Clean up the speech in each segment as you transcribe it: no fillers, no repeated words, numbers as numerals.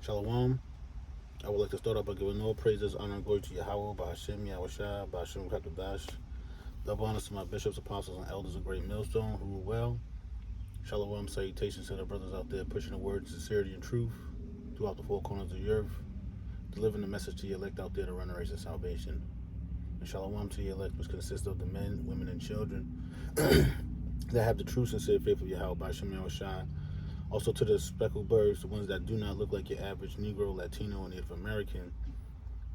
Shalom. I would like to start off by giving all praises, honor, and glory to Yahweh, by Hashem, Yahushua, by Hashem, Kakadash. Double honors to my bishops, apostles, and elders of Great Millstone who rule well. Shalom, salutations to the brothers out there pushing the word, sincerity, and truth throughout the four corners of the earth, delivering the message to the elect out there to run a race of salvation. And shalom to the elect, which consists of the men, women, and children that have the true, sincere faith of Yahweh, by Hashem, Yahushua. Also to the speckled birds, the ones that do not look like your average Negro, Latino, or Native American,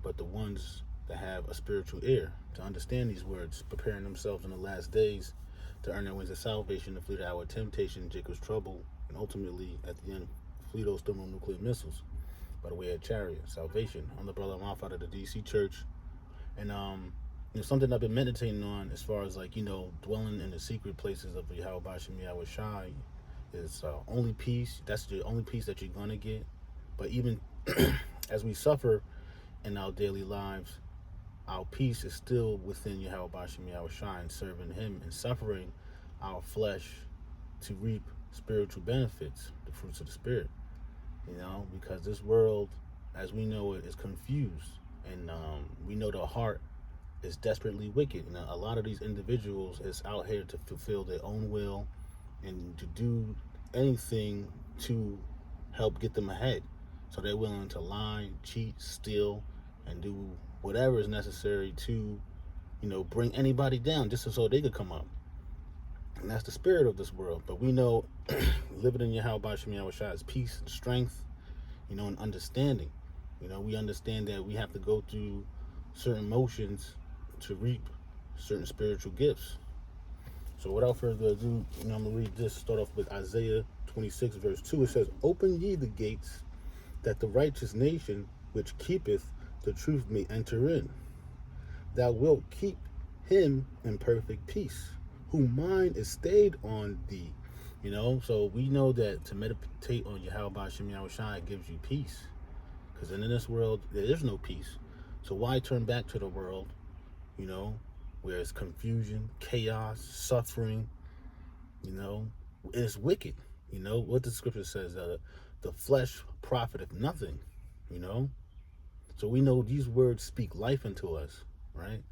but the ones that have a spiritual ear to understand these words, preparing themselves in the last days to earn their wings of salvation, to flee the hour of temptation, Jacob's trouble, and ultimately, at the end, flee those thermonuclear missiles by the way of chariot, salvation. I'm the brother Amalf out of the DC Church, and something I've been meditating on as far as dwelling in the secret places of Yahweh Bashim Yahweh Shai is only peace. That's the only peace that you're gonna get. But even as we suffer in our daily lives, our peace is still within Yahweh Bashim Yahweh Shai, and serving Him and suffering our flesh to reap spiritual benefits, the fruits of the Spirit. Because this world, as we know it, is confused, and we know the heart is desperately wicked. And a lot of these individuals is out here to fulfill their own will and to do anything to help get them ahead. So they're willing to lie, cheat, steal, and do whatever is necessary to, bring anybody down just so they could come up. And that's the spirit of this world. But we know living in Yahweh Bashim Yahweh Shai is peace and strength, and understanding. We understand that we have to go through certain motions to reap certain spiritual gifts. So without further ado, I'm going to read this, start off with Isaiah 26, verse 2. It says, "Open ye the gates, that the righteous nation which keepeth the truth may enter in. Thou wilt keep him in perfect peace, whose mind is stayed on thee." So we know that to meditate on Yahweh Bashim Yahweh Shai gives you peace. Because in this world, there is no peace. So why turn back to the world, where it's confusion, chaos, suffering, and it's wicked. What the scripture says, the flesh profiteth nothing, So we know these words speak life into us, right?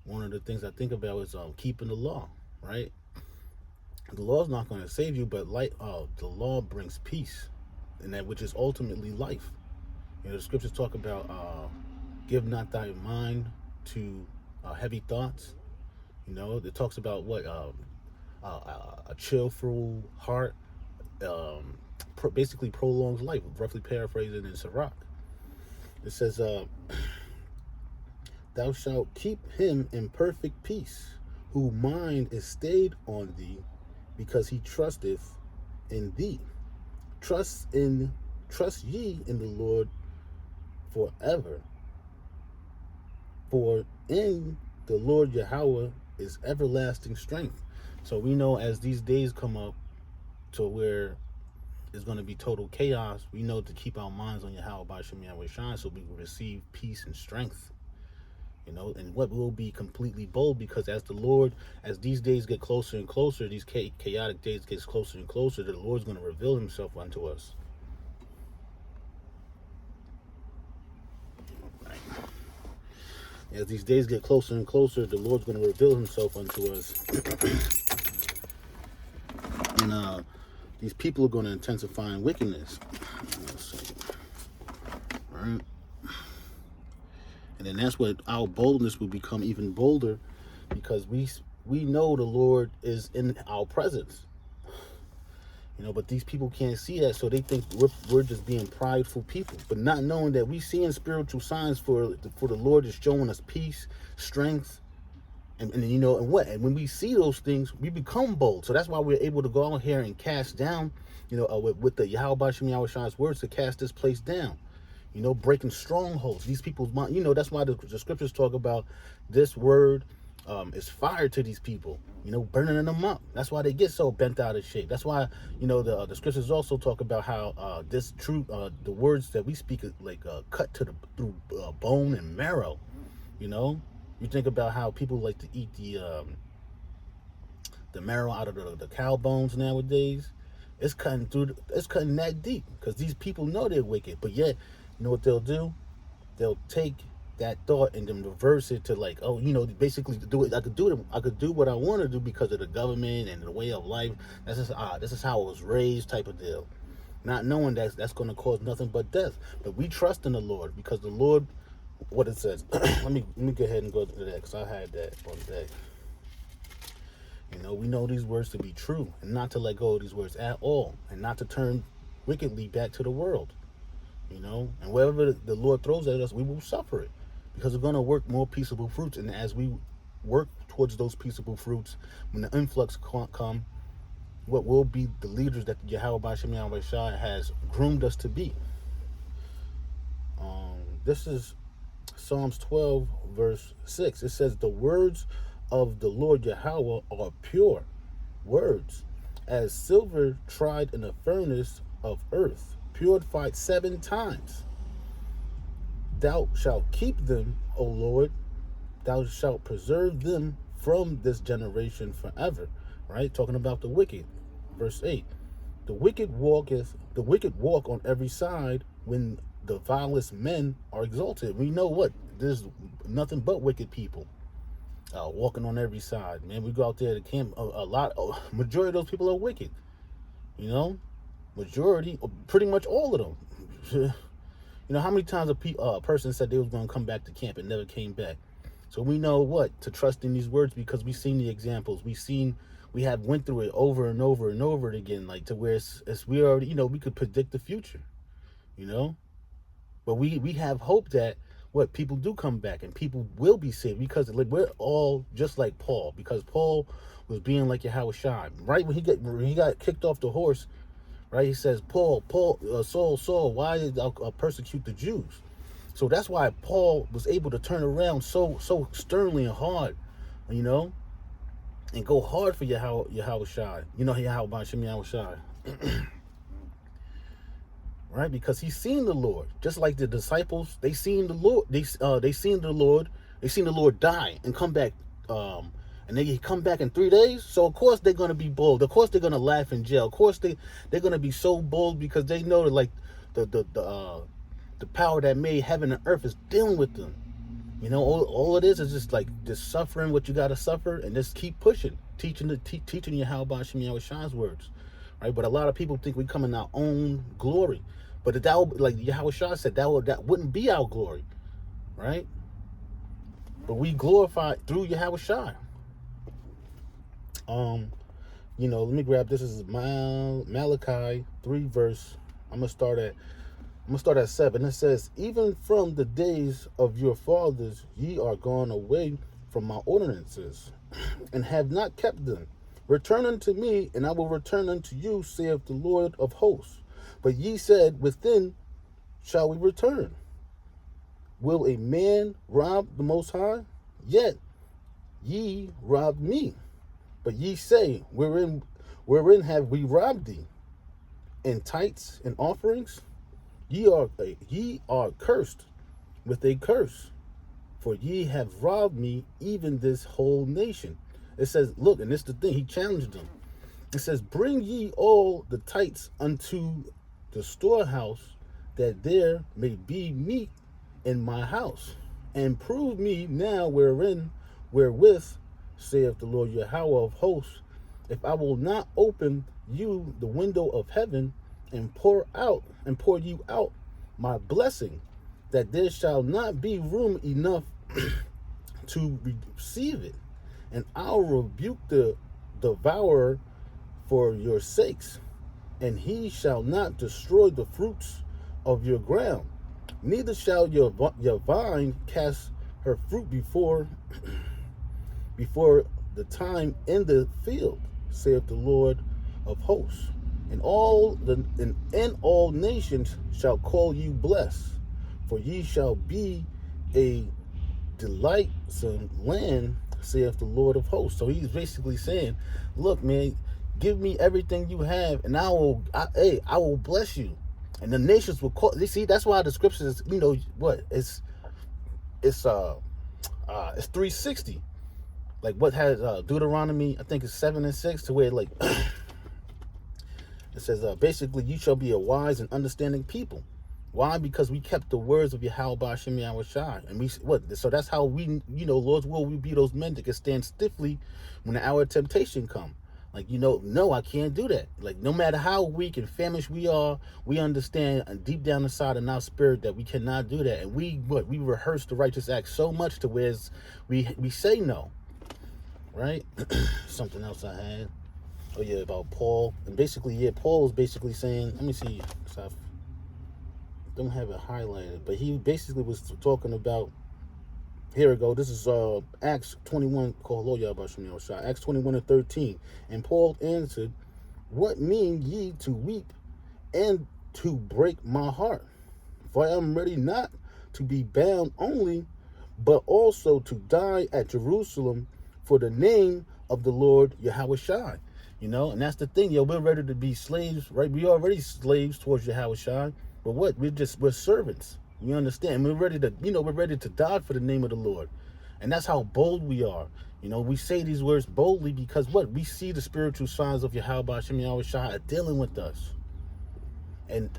One of the things I think about is keeping the law, right? The law is not going to save you, but the law brings peace, and that which is ultimately life. The scriptures talk about give not thy mind to heavy thoughts. It talks about what a cheerful heart basically prolongs life, roughly paraphrasing in Sirach. It says, "Thou shalt keep him in perfect peace, whose mind is stayed on thee, because he trusteth in thee. Trust ye in the Lord forever. For in the Lord Yahweh is everlasting strength." So we know as these days come up to where it's going to be total chaos, we know to keep our minds on Yahweh Bashim Yahweh Shai, so we will receive peace and strength. And what will be completely bold, because as these days get closer and closer, these chaotic days get closer and closer, the Lord's going to reveal himself unto us. As these days get closer and closer, the Lord's going to reveal himself unto us. And these people are going to intensify in wickedness. Right? And then that's what our boldness will become even bolder, because we know the Lord is in our presence. But these people can't see that, so they think we're just being prideful people, but not knowing that we seeing spiritual signs for the Lord is showing us peace, strength, and when we see those things, we become bold. So that's why we're able to go out here and cast down, with the Yahweh Bashim Yahweh Shai's words, to cast this place down, breaking strongholds. These people's mind, that's why the scriptures talk about this word is fire to these people, burning them up. That's why they get so bent out of shape. That's why, the scriptures also talk about how this truth, the words that we speak, cut through bone and marrow. You think about how people like to eat the marrow out of the cow bones nowadays. It's cutting that deep because these people know they're wicked, but yet, you know what they'll do? They'll take that thought and then reverse it to like, oh, basically to do it. I could do what I want to do because of the government and the way of life. This is how I was raised, type of deal. Not knowing that's going to cause nothing but death. But we trust in the Lord because the Lord, what it says. let me go ahead and go to that because I had that on deck. We know these words to be true and not to let go of these words at all and not to turn wickedly back to the world. And wherever the Lord throws at us, we will suffer it because we're going to work more peaceable fruits. And as we work towards those peaceable fruits, when the influx come, what will be the leaders that Yahweh B'Shem Yahweh Shai has groomed us to be. This is Psalms 12, verse 6. It says, the words of the Lord Yahweh are pure words, as silver tried in a furnace of earth, purified 7 times. Thou shalt keep them, O Lord. Thou shalt preserve them from this generation forever. Right? Talking about the wicked. Verse 8. The wicked walk on every side when the vilest men are exalted. We know what? There's nothing but wicked people walking on every side. Man, we go out there to camp. Majority of those people are wicked. Majority, pretty much all of them. How many times a person said they was going to come back to camp and never came back? So we know what to trust in these words because we've seen the examples. We have went through it over and over and over again, like to where it's we already, we could predict the future, But we have hope that what people do come back and people will be saved because we're all just like Paul, because Paul was being like Yahweh Shai. Right when he got kicked off the horse, right? He says, Saul, why did thou persecute the Jews? So that's why Paul was able to turn around so sternly and hard, and go hard for Yahweh Shai. Yahweh B'Shem Yahweh Shai. Right? Because he's seen the Lord. Just like the disciples, they seen the Lord. They seen the Lord. They seen the Lord die and come back. And they come back in 3 days. So of course they're gonna be bold. Of course they're gonna laugh in jail. Of course they're gonna be so bold because they know that like the power that made heaven and earth is dealing with them. All it is just like just suffering what you gotta suffer and just keep pushing, teaching you how about Shem Yahweh Shai's words, right? But a lot of people think we come in our own glory, but that like Yahweh Shai said, that wouldn't be our glory, right? But we glorify through Yahweh Shai. Let me grab this. Is Malachi 3 verse. I'm gonna start at 7. It says, even from the days of your fathers ye are gone away from my ordinances, and have not kept them. Return unto me, and I will return unto you, saith the Lord of hosts. But ye said, within shall we return? Will a man rob the Most High? Yet ye robbed me. But ye say, wherein have we robbed thee? In tithes and offerings? Ye are cursed with a curse, for ye have robbed me, even this whole nation. It says, look, and this is the thing, he challenged them. It says, bring ye all the tithes unto the storehouse, that there may be meat in my house, and prove me now wherewith, saith the Lord Yahweh of hosts, if I will not open you the window of heaven, and pour you out my blessing, that there shall not be room enough to receive it. And I'll rebuke the devourer for your sakes, and he shall not destroy the fruits of your ground, neither shall your vine cast her fruit before the time in the field, saith the Lord of hosts. And all nations shall call you blessed, for ye shall be a delightsome land, saith the Lord of hosts. So he's basically saying, look, man, give me everything you have, and I will bless you. And the nations will call. You see, that's why the scriptures, it's 360. Like what has Deuteronomy, I think it's 7 and 6, to where like It says, basically, you shall be a wise and understanding people. Why? Because we kept the words of Yahweh Ba'Shem Yahweh Shai. And we, what? So that's how we, Lord's will, we be those men that can stand stiffly when the hour of temptation come. Like, no, I can't do that. Like, no matter how weak and famished we are, we understand deep down inside in our spirit that we cannot do that. And we rehearse the righteous act so much to where we say no. Right? Something else I had. Oh, yeah, about Paul. And basically, Paul was basically saying, let me see, I don't have it highlighted, but he basically was talking about, here we go, this is Acts 21, Acts 21:13. And Paul answered, what mean ye to weep and to break my heart? For I am ready not to be bound only, but also to die at Jerusalem for the name of the Lord Yahweh Shai. And that's the thing, we're ready to be slaves, right? We already slaves towards Yahweh Shai, but what? We're servants. You understand? We're ready to die for the name of the Lord. And that's how bold we are. We say these words boldly because what? We see the spiritual signs of Yahweh Ba'Shem Yahweh Shai are dealing with us. And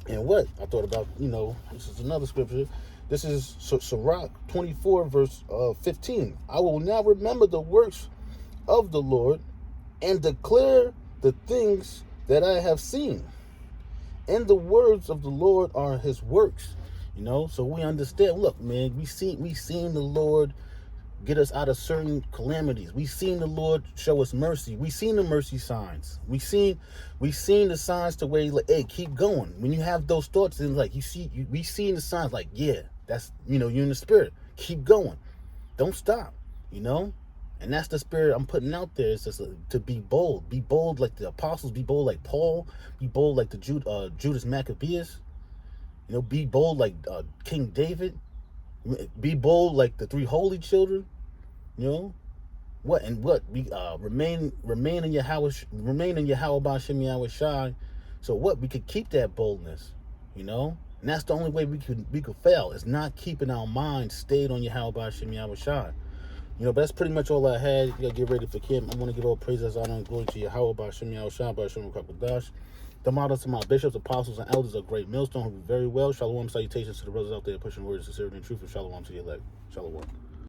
and what? I thought about, this is another scripture. This is Sirach 24, verse 15. I will now remember the works of the Lord and declare the things that I have seen. And the words of the Lord are his works. So we understand. Look, man, we seen the Lord get us out of certain calamities. We seen the Lord show us mercy. We seen the mercy signs. We seen the signs to where, like, hey, keep going. When you have those thoughts, and like we seen the signs, like, yeah, that's you're in the spirit. Keep going. Don't stop. And that's the spirit I'm putting out there. It's just to be bold. Be bold like the apostles. Be bold like Paul. Be bold like the Judas Maccabeus. Be bold like King David. Be bold like the three holy children. What? We remain in Yahweh Ba'Shem Yahweh Shai. So what? We could keep that boldness. And that's the only way we could fail. Is not keeping our minds stayed on Yahweh Ba'Shem Yahweh Shai. But that's pretty much all I had. You gotta get ready for Kim. I want to give all praises, honor, and glory to Yahweh Ba'Shem Yahweh Shai, Ba'Shem Kakadash. The models to my bishops, apostles, and elders of Great Millstone who do very well. Shalom, salutations to the brothers out there pushing words of sincerity and truth, and shalom to the elect. Shalom.